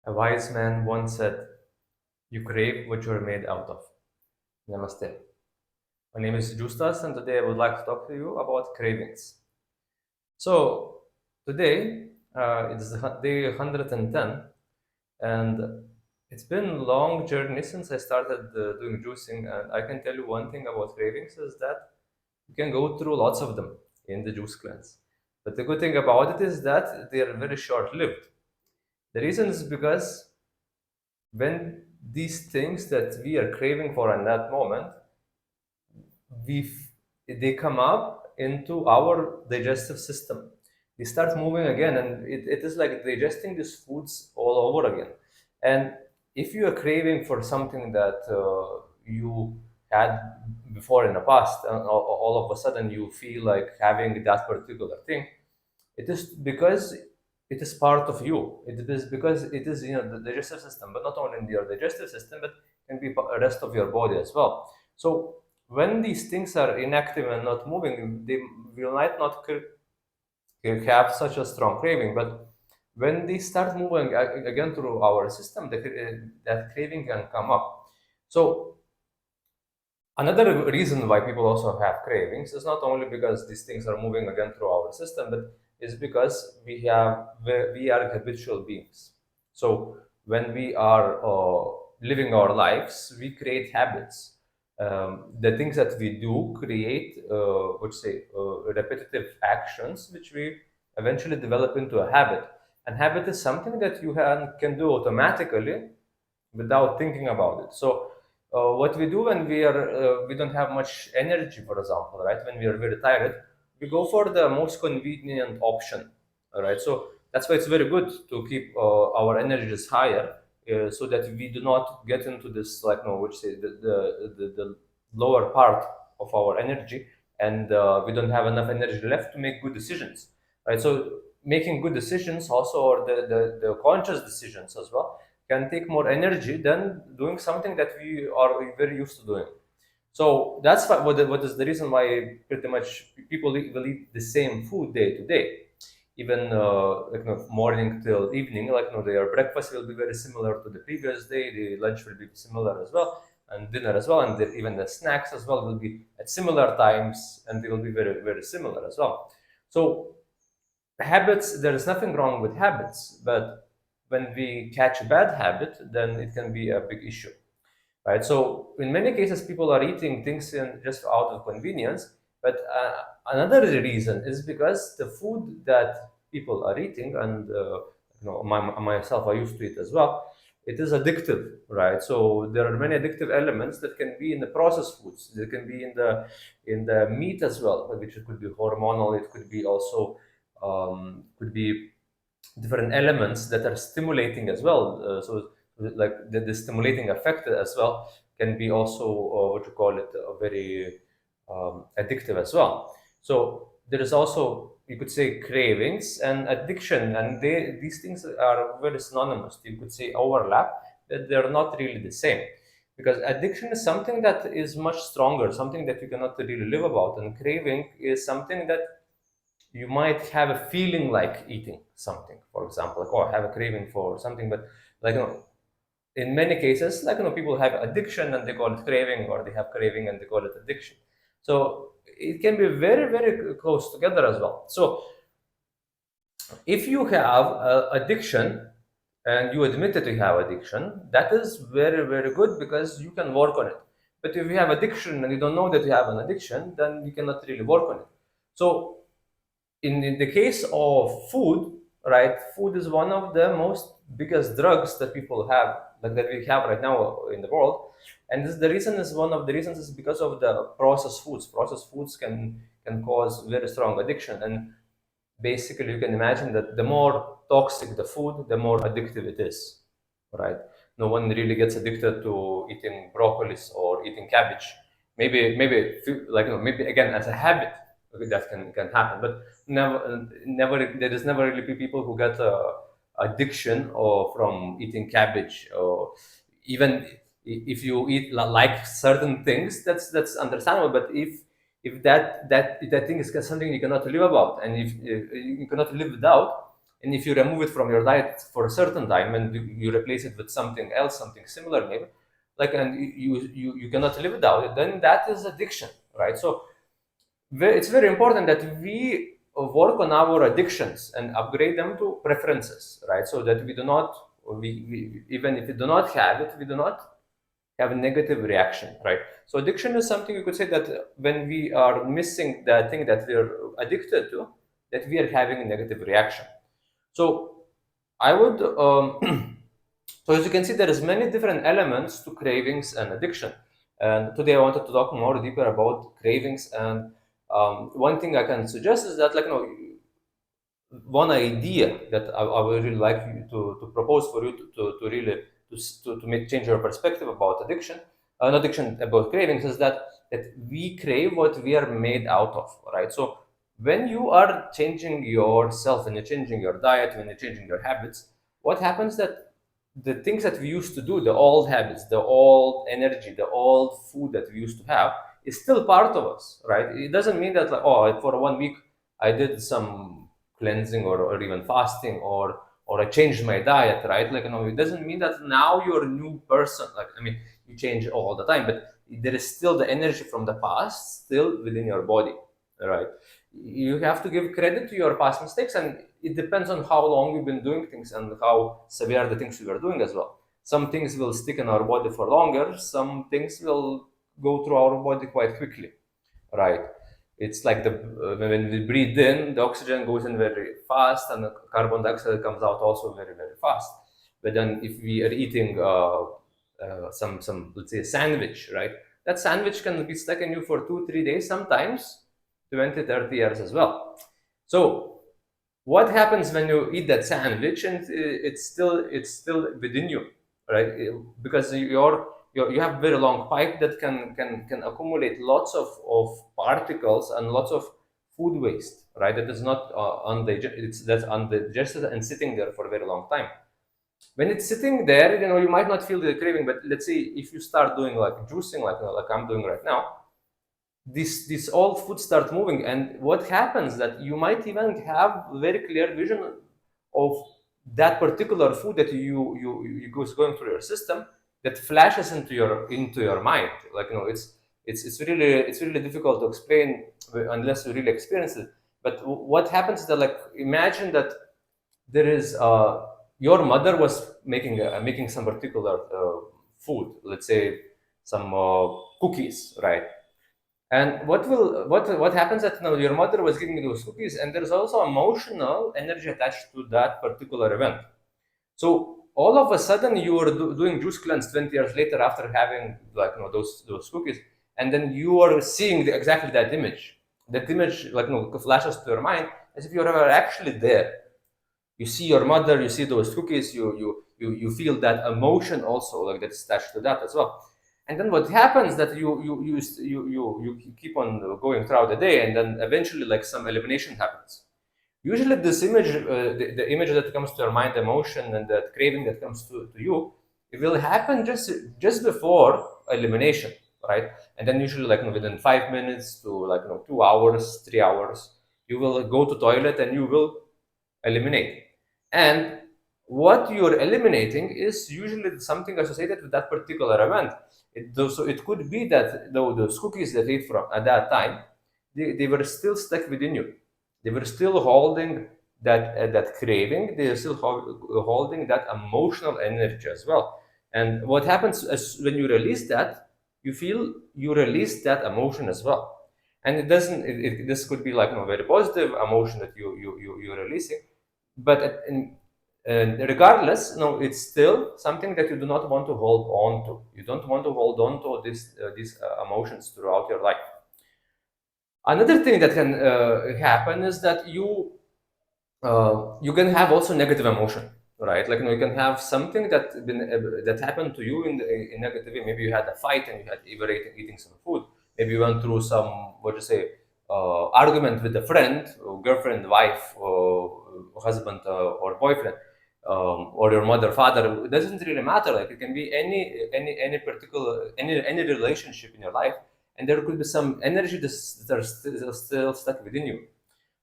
A wise man once said, "You crave what you're made out of." Namaste. My name is JuiceDas, and today I would like to talk to you about cravings. So, today it's day 110, and it's been a long journey since I started doing juicing. And I can tell you one thing about cravings is that you can go through lots of them in the juice cleanse. But the good thing about it is that they are very short lived. The reason is because when these things that we are craving for in that moment, they come up into our digestive system. They start moving again, and it is like digesting these foods all over again. And if you are craving for something that you had before in the past, and all of a sudden you feel like having that particular thing, it is because it is part of you. It is because it is the digestive system, but not only in your digestive system, but can be the rest of your body as well. So when these things are inactive and not moving, they will not have such a strong craving. But when they start moving again through our system, that craving can come up. So another reason why people also have cravings is not only because these things are moving again through our system, but is because we are habitual beings. So when we are living our lives, we create habits. The things that we do create, would say, repetitive actions, which we eventually develop into a habit. And habit is something that you can do automatically without thinking about it. So what we do when we don't have much energy, for example, right? When we are very tired, we go for the most convenient option, all right? So that's why it's very good to keep our energies higher, so that we do not get into this, like, no, which say the lower part of our energy, and we don't have enough energy left to make good decisions, right? So making good decisions also, or the conscious decisions as well, can take more energy than doing something that we are very used to doing. So that's what is the reason why pretty much people will eat the same food day to day, even morning till evening. Their breakfast will be very similar to the previous day. The lunch will be similar as well, and dinner as well, and even the snacks as well will be at similar times, and they will be very very similar as well. So habits, there is nothing wrong with habits, but when we catch a bad habit, then it can be a big issue, right? So in many cases, people are eating things just out of convenience, but another reason is because the food that people are eating, and myself, I used to eat as well, it is addictive, right? So there are many addictive elements that can be in the processed foods. They can be in the meat as well, which could be hormonal. It could be also could be different elements that are stimulating as well. So, like the stimulating effect as well can be also what you call it, very addictive as well. So there is also, you could say, cravings and addiction, and these things are very synonymous. You could say overlap, but they're not really the same. Because addiction is something that is much stronger, something that you cannot really live about, and craving is something that you might have a feeling like eating something, for example, like, oh, I have a craving for something. But like, in many cases, like, people have addiction and they call it craving, or they have craving and they call it addiction. So it can be very very close together as well. So if you have addiction and you admit that you have addiction, that is very very good, because you can work on it. But if you have addiction and you don't know that you have an addiction, then you cannot really work on it. So in the case of food, right? Food is one of the most biggest drugs that people have, like that we have right now in the world. And the reason is, one of the reasons is because of the processed foods. Processed foods can cause very strong addiction. And basically, you can imagine that the more toxic the food, the more addictive it is, right? No one really gets addicted to eating broccolis or eating cabbage. Maybe like, maybe again as a habit, okay, that can happen, but never. There is never really people who get addiction or from eating cabbage, or even if you eat like certain things, that's understandable. But if that thing is something you cannot live about, and if you cannot live without, And if you remove it from your diet for a certain time and you replace it with something else, something similar maybe, like, and you cannot live without it, then that is addiction, right? So it's very important that we work on our addictions and upgrade them to preferences, right? So that we do not, even if we do not have it, we do not have a negative reaction, right? So addiction is something you could say that when we are missing the thing that we are addicted to, that we are having a negative reaction. So I would, so as you can see, there is many different elements to cravings and addiction. And today I wanted to talk more deeper about cravings. And one thing I can suggest is that, like, one idea that I would really like you to propose for you to really to make change your perspective about addiction, not addiction, about cravings, is that we crave what we are made out of, right? So when you are changing yourself, when you're changing your diet, when you're changing your habits, what happens that the things that we used to do, the old habits, the old energy, the old food that we used to have, is still part of us, right? It doesn't mean that, like, oh, for 1 week I did some cleansing or even fasting or I changed my diet, right? Like, it doesn't mean that now you're a new person. Like, I mean, you change all the time, but there is still the energy from the past still within your body, right? You have to give credit to your past mistakes, and it depends on how long you've been doing things and how severe the things you are doing as well. Some things will stick in our body for longer, some things will go through our body quite quickly, right? It's like when we breathe in, the oxygen goes in very fast, and the carbon dioxide comes out also very, very fast. But then, if we are eating some, let's say, a sandwich, right? That sandwich can be stuck in you for 2 3 days, sometimes 20 30 years as well. So what happens when you eat that sandwich and it's still within you, right? Because you have very long pipe that can accumulate lots of particles and lots of food waste, right? That is not that's undigested and sitting there for a very long time. When it's sitting there, you might not feel the craving, but let's say if you start doing like juicing, like I'm doing right now, this old food start moving, and what happens that you might even have very clear vision of that particular food that you goes going through your system, that flashes into your mind. Like, it's really difficult to explain unless you really experience it. But what happens is that, like, imagine that there is your mother was making some particular food, let's say some cookies, right? And what happens that, your mother was giving you those cookies, and there's also emotional energy attached to that particular event. So all of a sudden you are doing juice cleanse 20 years later after having, like, those cookies, and then you are seeing exactly that image. That image, like, flashes to your mind as if you were actually there. You see your mother, you see those cookies, you feel that emotion also, like, that's attached to that as well. And then what happens that you keep on going throughout the day, and then eventually, like, some elimination happens. Usually this image, the image that comes to your mind, the emotion and that craving that comes to you, it will happen just before elimination, right? And then usually, like, within 5 minutes to, like, 2 hours, 3 hours, you will go to toilet and you will eliminate. And what you're eliminating is usually something associated with that particular event. So it could be that those cookies that you ate from at that time, they were still stuck within you. They were still holding that craving. They are still holding that emotional energy as well. And what happens is when you release that, you feel you release that emotion as well. And it doesn't. This could be like, very positive emotion that you're releasing, but regardless, no, it's still something that you do not want to hold on to. You don't want to hold on to these emotions throughout your life. Another thing that can happen is that you can have also negative emotion, right? Like, you can have something that happened to you in negative way. Maybe you had a fight and you were eating some food. Maybe you went through some, what you say, argument with a friend, or girlfriend, wife, or husband, or boyfriend, or your mother, father. It doesn't really matter. Like, it can be any particular any relationship in your life, and there could be some energy that are still stuck within you.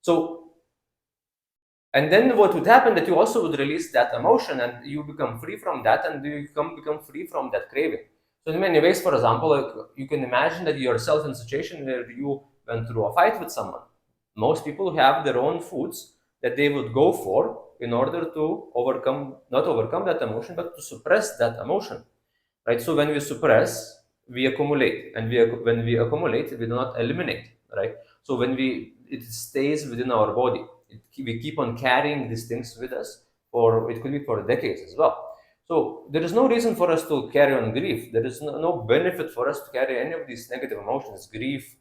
So And then what would happen that you also would release that emotion and you become free from that, and you become free from that craving. So in many ways, for example, like you can imagine that yourself in a situation where you went through a fight with someone. Most people have their own foods that they would go for in order to overcome, not overcome that emotion, but to suppress that emotion, right? So when we suppress, we accumulate, and when we accumulate, we do not eliminate, right? So when it stays within our body. We keep on carrying these things with us, or it could be for decades as well. So there is no reason for us to carry on grief. There is no benefit for us to carry any of these negative emotions: grief,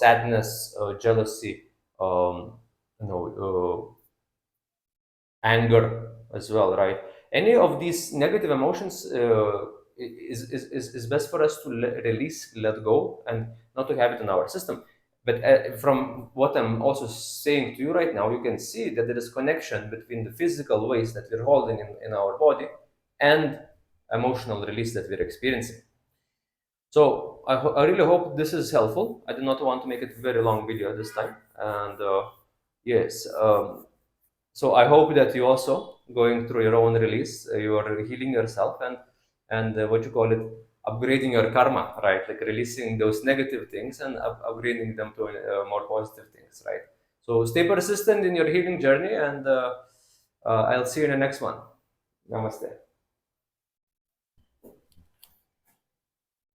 sadness, jealousy, um, you know, anger as well, right? Any of these negative emotions is best for us to release, let go, and not to have it in our system. But from what I'm also saying to you right now, you can see that there is connection between the physical waste that we're holding in our body and emotional release that we're experiencing. So I really hope this is helpful. I do not want to make it a very long video this time. And yes, so I hope that you also going through your own release, you are healing yourself, and what you call it, upgrading your karma, right? Like releasing those negative things and upgrading them to more positive things, right? So stay persistent in your healing journey, and I'll see you in the next one. Namaste.